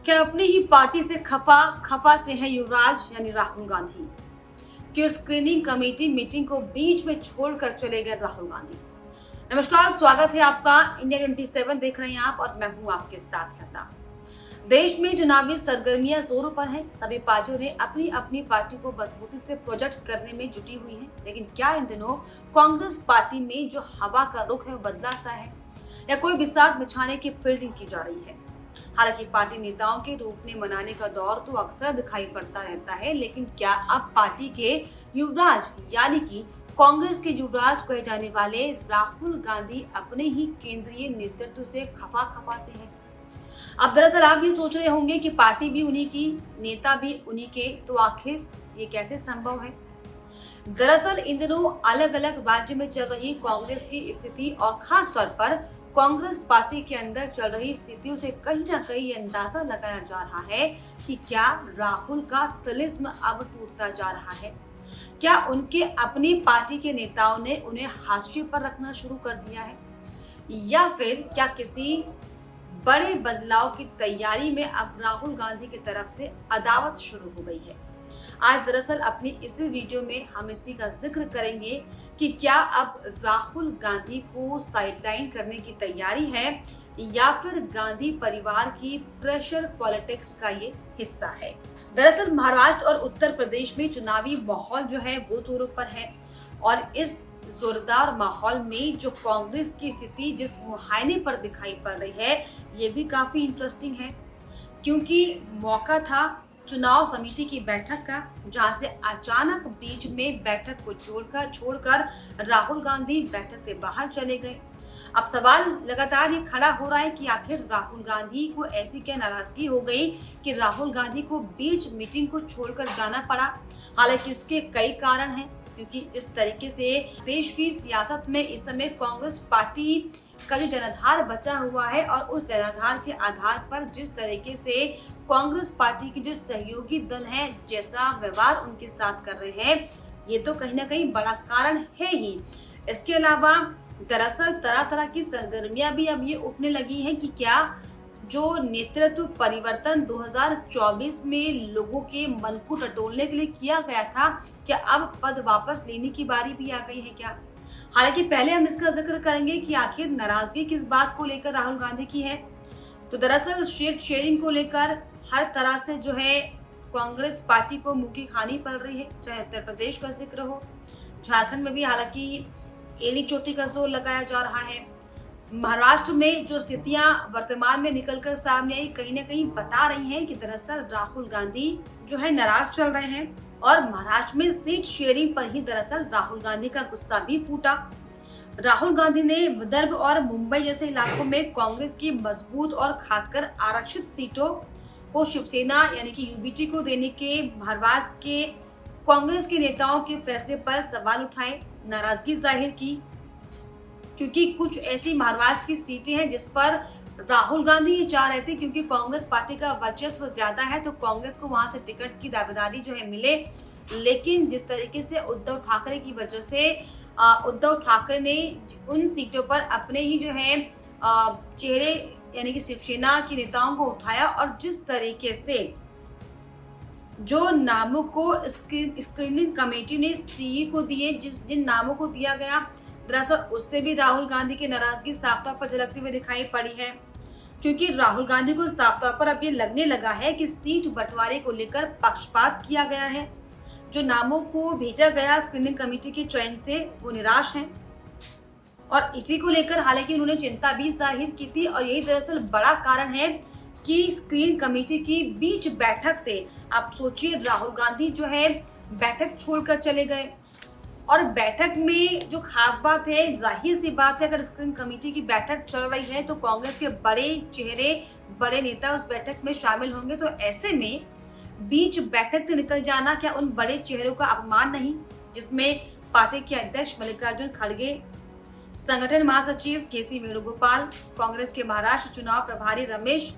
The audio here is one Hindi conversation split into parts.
क्या अपनी ही पार्टी से खफा से है युवराज यानी राहुल गांधी। क्यों स्क्रीनिंग कमेटी मीटिंग को बीच में छोड़कर चले गए राहुल गांधी। नमस्कार, स्वागत है आपका। इंडिया 27 देख रहे हैं आप और मैं हूं आपके साथ लता। देश में चुनावी सरगर्मियां जोरों पर हैं। सभी पार्टियों ने अपनी अपनी पार्टी को मजबूती से प्रोजेक्ट करने में जुटी हुई है। लेकिन क्या इन दिनों कांग्रेस पार्टी में जो हवा का रुख है वो बदला सा है या कोई बिसात बिछाने की फील्डिंग की जा रही है। हालांकि पार्टी नेताओं के रूप में मनाने का दौर तो अक्सर दिखाई पड़ता रहता है, लेकिन क्या अब पार्टी के युवराज यानी कि कांग्रेस के युवराज कहे जाने वाले राहुल गांधी अपने ही केंद्रीय नेतृत्व से खफा से हैं। अब दरअसल आप ये सोच रहे होंगे कि पार्टी भी उन्हीं की, नेता भी उन्हीं के, तो आखिर ये कैसे संभव है। दरअसल इन दिनों अलग अलग राज्य में चल रही कांग्रेस की स्थिति और खास तौर पर कांग्रेस पार्टी के अंदर चल रही स्थितियों से कहीं ना कहीं अंदाजा लगाया जा रहा है कि क्या राहुल का तिलिस्म अब टूटता जा रहा है। क्या उनके अपनी पार्टी के नेताओं ने उन्हें हाशिए पर रखना शुरू कर दिया है, या फिर क्या किसी बड़े बदलाव की तैयारी में अब राहुल गांधी की तरफ से अदावत शुरू हो गई है। आज दरअसल अपनी इसी वीडियो में हम इसी का जिक्र करेंगे कि क्या अब राहुल गांधी को साइडलाइन करने की तैयारी है या फिर गांधी परिवार की प्रेशर पॉलिटिक्स का ये हिस्सा है। दरअसल महाराष्ट्र और उत्तर प्रदेश में चुनावी माहौल जो है वो जोरों पर है और इस जोरदार माहौल में जो कांग्रेस की स्थिति जिस मुहायने पर दिखाई पड़ रही है ये भी काफी इंटरेस्टिंग है, क्योंकि मौका था चुनाव समिति की बैठक का, जहां से अचानक बीच में बैठक को छोड़कर राहुल गांधी बैठक से बाहर चले गए। अब सवाल लगातार ये खड़ा हो रहा है कि आखिर राहुल गांधी को ऐसी क्या नाराजगी हो गई कि राहुल गांधी को बीच मीटिंग को छोड़कर जाना पड़ा। हालांकि इसके कई कारण हैं, क्योंकि जिस तरीके से देश की सियासत में इस समय कांग्रेस पार्टी का जो जनाधार बचा हुआ है और उस जनाधार के आधार पर जिस तरीके से कांग्रेस पार्टी के जो सहयोगी दल हैं जैसा व्यवहार उनके साथ कर रहे हैं, ये तो कहीं ना कहीं बड़ा कारण है ही। इसके अलावा दरअसल तरह तरह की सरगर्मियां भी अब ये उठने लगी हैं कि क्या जो नेतृत्व परिवर्तन 2024 में लोगों के मन को टटोलने के लिए किया गया था, क्या अब पद वापस लेने की बारी भी आ गई है क्या। हालांकि पहले हम इसका जिक्र करेंगे कि आखिर नाराजगी किस बात को लेकर राहुल गांधी की है। तो दरअसल सीट शेयरिंग को लेकर हर तरह से जो है कांग्रेस पार्टी को मुंह की खानी पड़ रही है, चाहे उत्तर प्रदेश का जिक्र हो, झारखंड में भी हालांकि एड़ी चोटी का जोर लगाया जा रहा है। महाराष्ट्र में जो स्थितियां वर्तमान में निकलकर सामने आई कहीं ना कहीं बता रही हैं कि दरअसल राहुल गांधी जो है नाराज चल रहे हैं और महाराष्ट्र में सीट शेयरिंग पर ही दरअसल राहुल गांधी का गुस्सा भी फूटा। राहुल गांधी ने विदर्भ और मुंबई जैसे इलाकों में कांग्रेस की मजबूत और खासकर आरक्षित सीटों को शिवसेना यानी कि यूबीटी को देने के महाराष्ट्र के कांग्रेस के नेताओं के फैसले पर सवाल उठाए, नाराजगी जाहिर की, क्योंकि कुछ ऐसी महाराष्ट्र की सीटें हैं जिस पर राहुल गांधी ये चाह रहे थे, क्योंकि कांग्रेस पार्टी का वर्चस्व ज्यादा है तो कांग्रेस को वहां से टिकट की दावेदारी जो है मिले। लेकिन जिस तरीके से उद्धव ठाकरे की वजह से उद्धव ठाकरे ने उन सीटों पर अपने ही जो है चेहरे यानी कि शिवसेना के नेताओं को उठाया और जिस तरीके से जो नामों को स्क्रीनिंग कमेटी ने सीई को दिए, जिन नामों को दिया गया, दरअसल उससे भी राहुल गांधी की नाराजगी साफ तौर पर झलकती हुई दिखाई पड़ी है, क्योंकि राहुल गांधी को साफ तौर पर अब ये लगने लगा है कि सीट बंटवारे को लेकर पक्षपात किया गया है। जो नामों को भेजा गया स्क्रीनिंग कमेटी के चयन से वो निराश हैं और इसी को लेकर हालांकि उन्होंने चिंता भी जाहिर की थी और यही दरअसल बड़ा कारण है कि स्क्रीनिंग कमेटी की बीच बैठक से आप सोचिए राहुल गांधी जो है बैठक छोड़कर चले गए। और बैठक में जो खास बात है, जाहिर सी बात है, अगर स्क्रीनिंग कमेटी की बैठक चल रही है तो कांग्रेस के बड़े चेहरे, बड़े नेता उस बैठक में शामिल होंगे, तो ऐसे में बीच बैठक से निकल जाना क्या उन बड़े चेहरों का अपमान नहीं, जिसमें पार्टी के अध्यक्ष मल्लिकार्जुन खड़गे, संगठन महासचिव केसी वेणुगोपाल, कांग्रेस के महाराष्ट्र चुनाव प्रभारी रमेश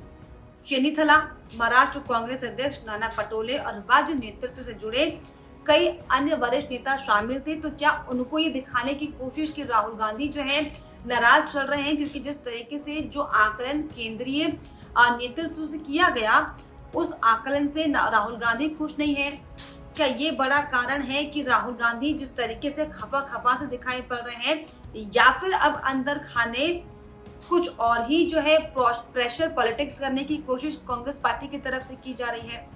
चेन्नीथला, महाराष्ट्र कांग्रेस अध्यक्ष नाना पटोले और राज्य नेतृत्व से जुड़े कई अन्य वरिष्ठ नेता शामिल थे। तो क्या उनको ये दिखाने की कोशिश की राहुल गांधी जो है नाराज चल रहे हैं, क्योंकि जिस तरीके से जो आकलन केंद्रीय नेतृत्व से किया गया, उस आकलन से राहुल गांधी खुश नहीं है। क्या ये बड़ा कारण है कि राहुल गांधी जिस तरीके से खपा खपा से दिखाई पड़ रहे हैं, या फिर अब अंदर खाने कुछ और ही जो है प्रेशर पॉलिटिक्स करने की कोशिश कांग्रेस पार्टी की तरफ से की जा रही है?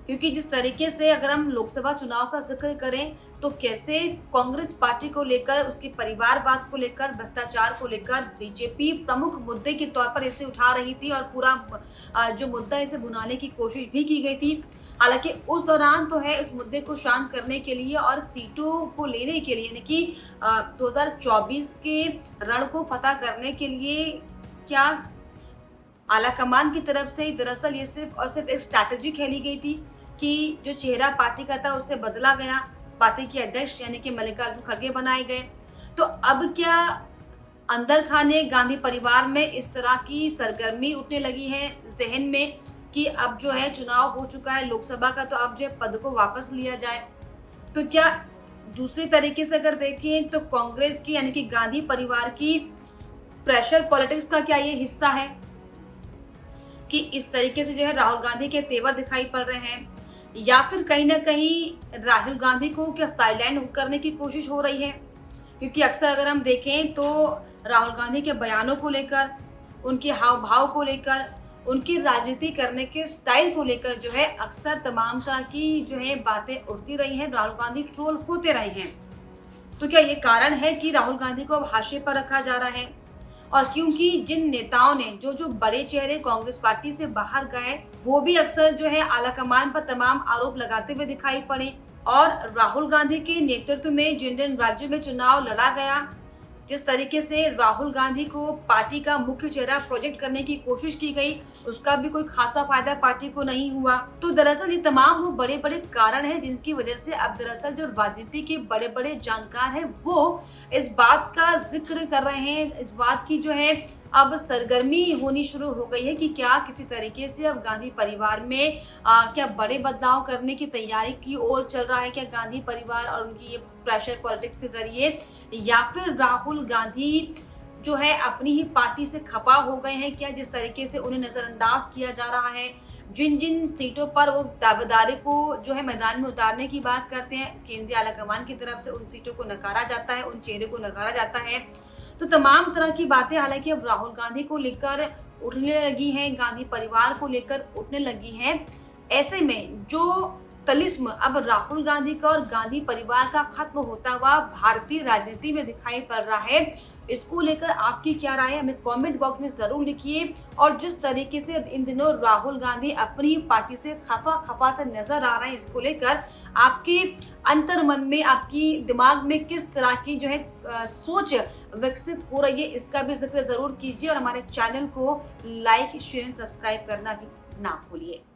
क्योंकि जिस तरीके से अगर हम लोकसभा चुनाव का जिक्र करें तो कैसे कांग्रेस पार्टी को लेकर, उसके परिवारवाद को लेकर, भ्रष्टाचार को लेकर बीजेपी प्रमुख मुद्दे के तौर पर इसे उठा रही थी और पूरा जो मुद्दा इसे भुनाने की कोशिश भी की गई थी। हालांकि उस दौरान तो है इस मुद्दे को शांत करने के लिए और सीटों को लेने के लिए, यानी कि 2024 के रण को फतह करने के लिए क्या आलाकमान की तरफ से दरअसल ये सिर्फ और सिर्फ एक स्ट्रैटेजी खेली गई थी कि जो चेहरा पार्टी का था उससे बदला गया, पार्टी के अध्यक्ष यानी कि मल्लिकार्जुन खड़गे बनाए गए। तो अब क्या अंदर खाने गांधी परिवार में इस तरह की सरगर्मी उठने लगी है जहन में कि अब जो है चुनाव हो चुका है लोकसभा का, तो अब जो है पद को वापस लिया जाए? तो क्या दूसरे तरीके से अगर देखें तो कांग्रेस की यानी कि गांधी परिवार की प्रेशर पॉलिटिक्स का क्या ये हिस्सा है कि इस तरीके से जो है राहुल गांधी के तेवर दिखाई पड़ रहे हैं, या फिर कहीं ना कहीं राहुल गांधी को क्या साइडलाइन करने की कोशिश हो रही है? क्योंकि अक्सर अगर हम देखें तो राहुल गांधी के बयानों को लेकर, उनके हाव भाव को लेकर, उनकी राजनीति करने के स्टाइल को लेकर जो है अक्सर तमाम तरह की जो है बातें उठती रही हैं, राहुल गांधी ट्रोल होते रहे हैं। तो क्या ये कारण है कि राहुल गांधी को अब हाशिए पर रखा जा रहा है? और क्योंकि जिन नेताओं ने जो बड़े चेहरे कांग्रेस पार्टी से बाहर गए, वो भी अक्सर जो है आलाकमान पर तमाम आरोप लगाते हुए दिखाई पड़े, और राहुल गांधी के नेतृत्व में जिन राज्यों में चुनाव लड़ा गया, जिस तरीके से राहुल गांधी को पार्टी का मुख्य चेहरा प्रोजेक्ट करने की कोशिश की गई, उसका भी कोई खासा फायदा पार्टी को नहीं हुआ। तो दरअसल ये तमाम वो बड़े बड़े कारण हैं जिनकी वजह से अब दरअसल जो राजनीति के बड़े बड़े जानकार हैं वो इस बात का जिक्र कर रहे हैं, इस बात की जो है अब सरगर्मी होनी शुरू हो गई है कि क्या किसी तरीके से अब गांधी परिवार में क्या बड़े बदलाव करने की तैयारी की ओर चल रहा है क्या गांधी परिवार और उनकी ये प्रेशर पॉलिटिक्स के जरिए, या फिर राहुल गांधी जो है अपनी ही पार्टी से खपा हो गए हैं क्या, जिस तरीके से उन्हें नजरअंदाज किया जा रहा है। जिन सीटों पर वो दावेदारी को जो है मैदान में उतारने की बात करते हैं, केंद्रीय आलाकमान की तरफ से उन सीटों को नकारा जाता है, उन चेहरे को नकारा जाता है। तो तमाम तरह की बातें हालांकि अब राहुल गांधी को लेकर उठने लगी हैं, गांधी परिवार को लेकर उठने लगी हैं। ऐसे में जो तलिस्म अब राहुल गांधी का और गांधी परिवार का खत्म होता हुआ भारतीय राजनीति में दिखाई पड़ रहा है, इसको लेकर आपकी क्या राय है हमें कमेंट बॉक्स में जरूर लिखिए। और जिस तरीके से इन दिनों राहुल गांधी अपनी पार्टी से खपा खपा से नजर आ रहे हैं, इसको लेकर आपके अंतर मन में, आपकी दिमाग में किस तरह की जो है सोच विकसित हो रही है, इसका भी जिक्र जरूर कीजिए और हमारे चैनल को लाइक, शेयर, सब्सक्राइब करना भी ना भूलिए।